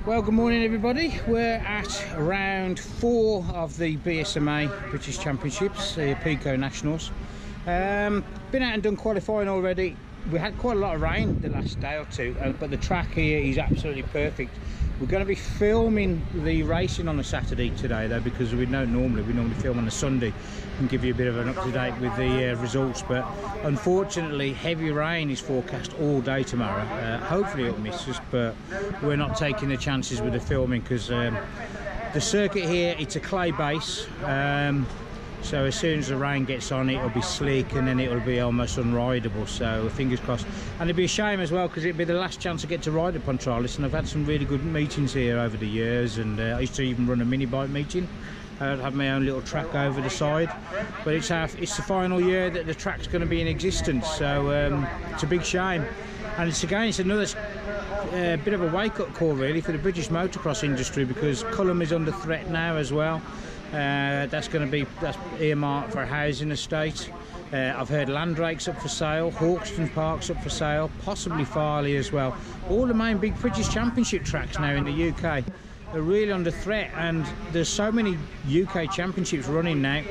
Well, good morning everybody. We're at round 4 of the BSma British Championships, the Pico Nationals. Been out and done qualifying already. We had quite a lot of rain the last day or two, but the track here is absolutely perfect. We're going to be filming the racing on a Saturday today though, because we normally film on a Sunday and give you a bit of an up-to-date with the results, but unfortunately heavy rain is forecast all day tomorrow. Hopefully it'll miss us, but we're not taking the chances with the filming because the circuit here, it's a clay base, so as soon as the rain gets on, it'll be slick and then it'll be almost unrideable. So fingers crossed. And it'd be a shame as well because it'd be the last chance I get to ride upon Trialist, and I've had some really good meetings here over the years, and I used to even run a mini bike meeting. I'd have my own little track over the side, but it's the final year that the track's going to be in existence, so it's a big shame. And it's another bit of a wake-up call really for the British motocross industry, because Cullum is under threat now as well. That's earmarked for a housing estate. I've heard Landrake's up for sale, Hawkston Park's up for sale, possibly Farley as well. All the main big British Championship tracks now in the UK are really under threat, and there's so many UK championships running now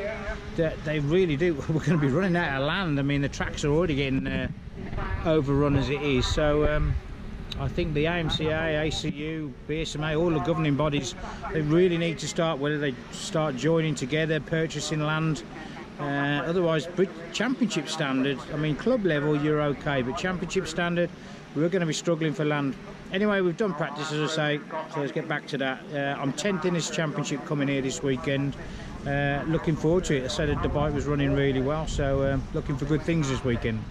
that they really do. We're going to be running out of land. I mean, the tracks are already getting overrun as it is. So I think the AMCA, ACU, BSma, all the governing bodies, they really need to start, whether they start joining together, purchasing land. Otherwise, championship standard, I mean, club level you're okay, but championship standard, we're going to be struggling for land. Anyway, we've done practice, as I say, so let's get back to that. I'm 10th in this championship coming here this weekend. Looking forward to it. I said that the bike was running really well, so looking for good things this weekend.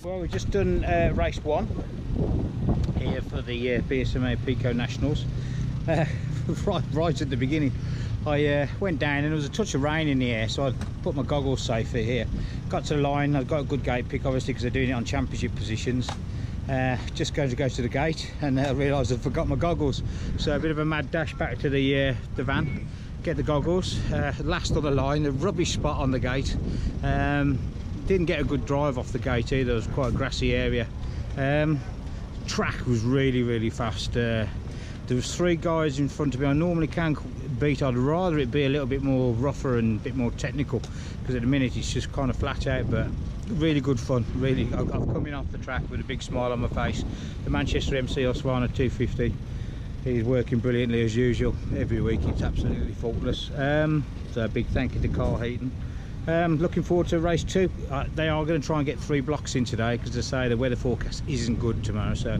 Well, we've just done race 1 here for the BSma Pico Nationals. Right at the beginning, I went down and there was a touch of rain in the air, so I put my goggles safer here. Got to the line, I've got a good gate pick obviously because they're doing it on championship positions. Just going to go to the gate and I realised I'd forgot my goggles, so a bit of a mad dash back to the van. get the goggles. Last on the line, a rubbish spot on the gate. Didn't get a good drive off the gate either. It was quite a grassy area. Track was really fast. There was 3 guys in front of me. I normally can beat. I'd rather it be a little bit more rougher and a bit more technical, because at the minute it's just kind of flat out, but really good fun. Really, I've come in off the track with a big smile on my face. The Manchester MC Husqvarna 250 is working brilliantly as usual. Every week it's absolutely faultless. So a big thank you to Carl Heaton. Looking forward to race 2. They are going to try and get 3 blocks in today, because they say the weather forecast isn't good tomorrow. So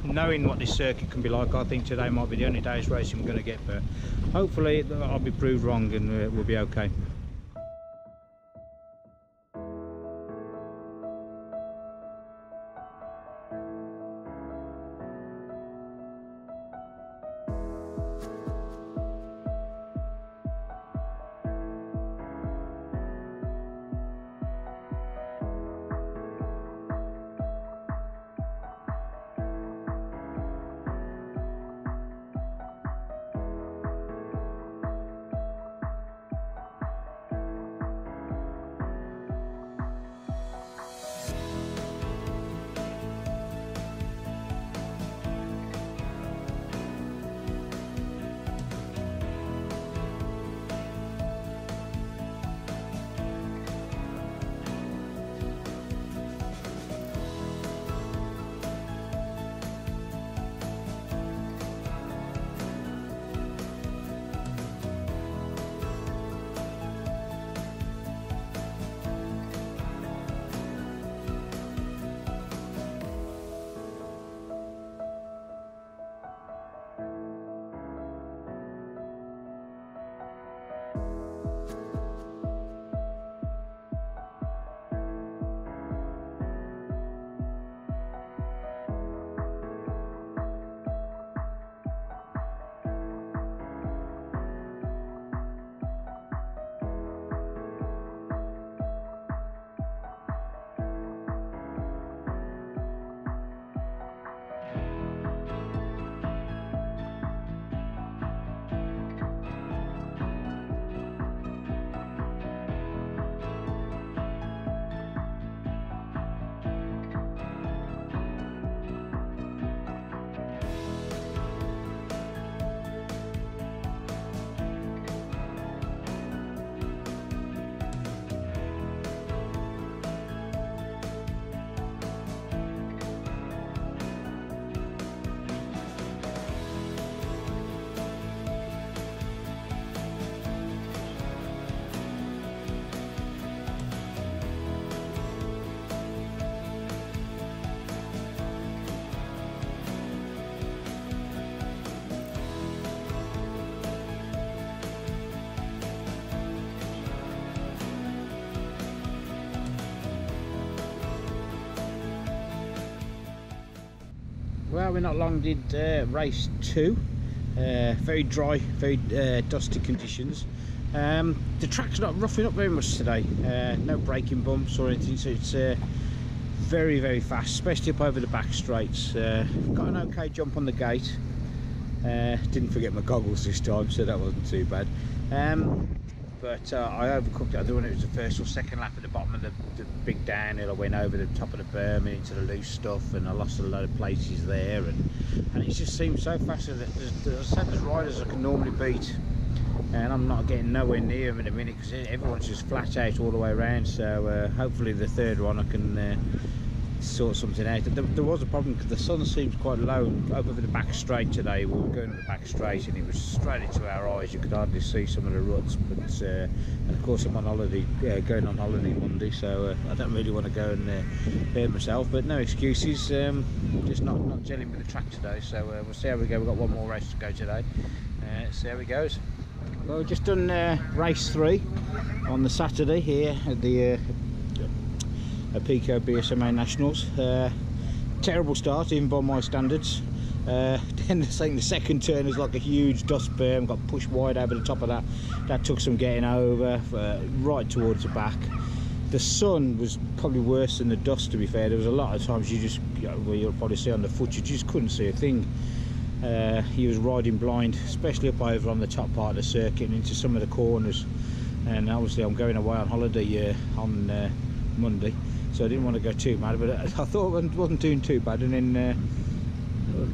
knowing what this circuit can be like, I think today might be the only day's racing we're going to get, but hopefully I'll be proved wrong and we'll be okay. Well, we're not long did race 2. Very dry, very dusty conditions. The track's not roughing up very much today. No braking bumps or anything, so it's very fast, especially up over the back straights. Got an okay jump on the gate. Didn't forget my goggles this time, so that wasn't too bad. But I overcooked it. I don't know if it was the first or second lap at the bottom of the big downhill. I went over the top of the berm and into the loose stuff, and I lost a load of places there, and it just seems so fast. There's 7 riders I can normally beat, and I'm not getting nowhere near them in a minute, because everyone's just flat out all the way around. So hopefully the third one I can sort something out. There was a problem because the sun seems quite low over the back straight today. We were going up the back straight and it was straight into our eyes. You could hardly see some of the ruts, but and of course I'm on holiday, going on holiday Monday, so I don't really want to go and hurt myself, but no excuses. Just not gelling with the track today, so we'll see how we go. We've got one more race to go today. See how it goes. Well, we've just done race 3 on the Saturday here at the Pico BSMA Nationals. Terrible start even by my standards. Then I think the second turn is like a huge dust berm, got pushed wide over the top of that. That took some getting over, right towards the back. The sun was probably worse than the dust, to be fair. There was a lot of times you just, well, you'll probably see on the foot, you just couldn't see a thing. He was riding blind, especially up over on the top part of the circuit and into some of the corners. And obviously I'm going away on holiday on Monday, so I didn't want to go too mad, but I thought I wasn't doing too bad. And then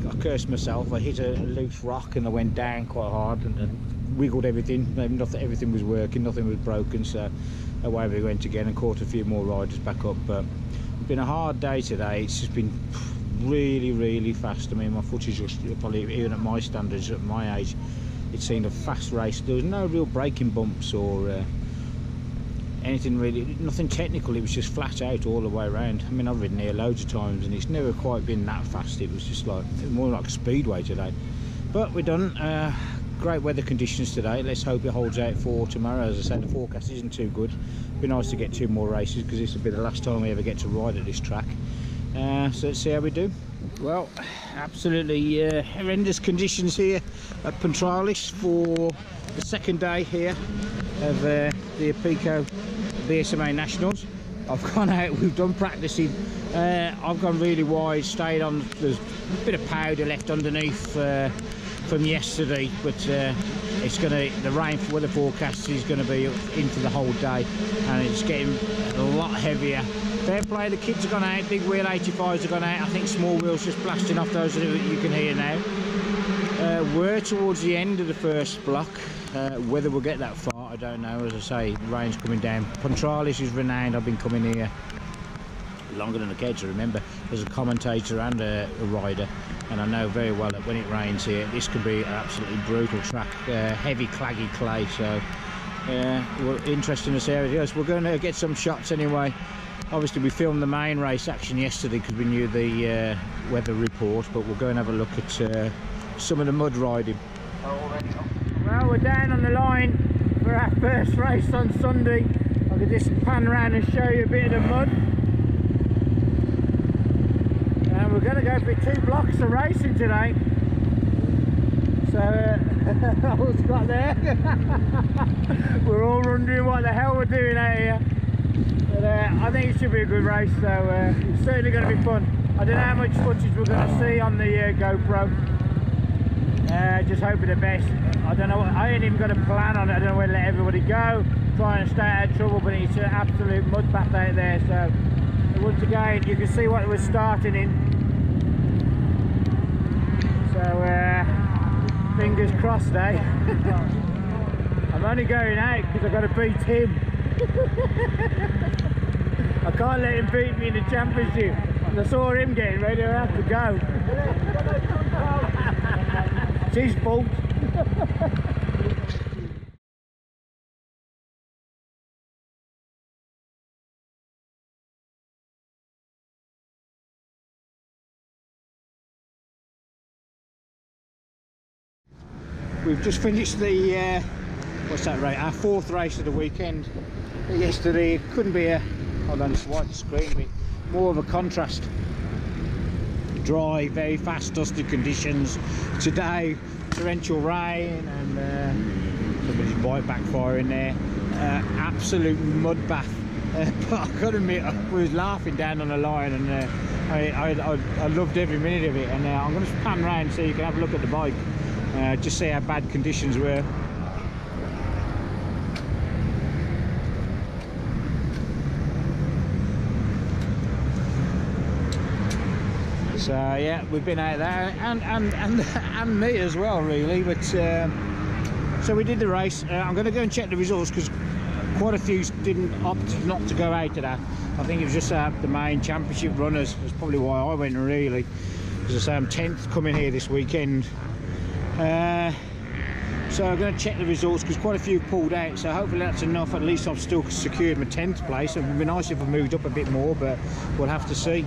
I cursed myself. I hit a loose rock and I went down quite hard and wiggled everything. Everything was working, nothing was broken, so away we went again and caught a few more riders back up. But it's been a hard day today. It's just been really fast. I mean, my footage was probably, even at my standards, at my age, it seemed a fast race. There was no real braking bumps or anything really, nothing technical. It was just flat out all the way around. I mean, I've ridden here loads of times and it's never quite been that fast. It was just like, more like a speedway today. But we're done. Great weather conditions today. Let's hope it holds out for tomorrow. As I said, the forecast isn't too good. It'd be nice to get 2 more races because this will be the last time we ever get to ride at this track. So let's see how we do. Well, absolutely horrendous conditions here at Puntralis for the second day here of the Pico BSMA Nationals. I've gone out, we've done practicing. I've gone really wide, stayed on. There's a bit of powder left underneath from yesterday, but it's the rain for weather forecast is going to be in for the whole day, and it's getting a lot heavier. Fair play, the kids have gone out, big wheel 85s have gone out. I think small wheels just blasting off those that you can hear now. We're towards the end of the first block. Whether we'll get that far, I don't know. As I say, the rain's coming down. Puntralis is renowned. I've been coming here longer than a kid to remember as a commentator and a rider, and I know very well that when it rains here, this can be an absolutely brutal track. Heavy claggy clay, so well, interesting to see how it goes. We're going to get some shots anyway. Obviously we filmed the main race action yesterday because we knew the weather report, but we'll go and have a look at some of the mud riding. Well, we're down on the line for our first race on Sunday. I could just pan around and show you a bit of the mud. And we're going to go for 2 blocks of racing today. So, what's got there? We're all wondering what the hell we're doing out here. But I think it should be a good race, so it's certainly going to be fun. I don't know how much footage we're going to see on the GoPro. Just hope for the best. I don't know, I ain't even got a plan on it. I don't know where to let everybody go, try and stay out of trouble, but it's an absolute mud bath out there. So once again, you can see what we're starting in. So fingers crossed, eh? I'm only going out because I've got to beat him. I can't let him beat me in the championship. And I saw him getting ready, I have to go. It's his fault. We've just finished the what's that race? Our 4th race of the weekend. Yesterday it couldn't be a, hold on, just wipe the screen a bit, more of a contrast. Dry, very fast, dusty conditions. Today, torrential rain and somebody's bike backfiring there. Absolute mud bath. But I've got to admit, I was laughing down on the line, and I loved every minute of it. And I'm going to pan around so you can have a look at the bike, just see how bad conditions were. So yeah, we've been out there, and me as well, really. But so we did the race. I'm going to go and check the results because quite a few didn't opt not to go out to that. I think it was just the main championship runners. That's probably why I went, really. As I say, I'm 10th coming here this weekend. So I'm going to check the results because quite a few pulled out. So hopefully that's enough. At least I've still secured my 10th place. It would be nice if I moved up a bit more, but we'll have to see.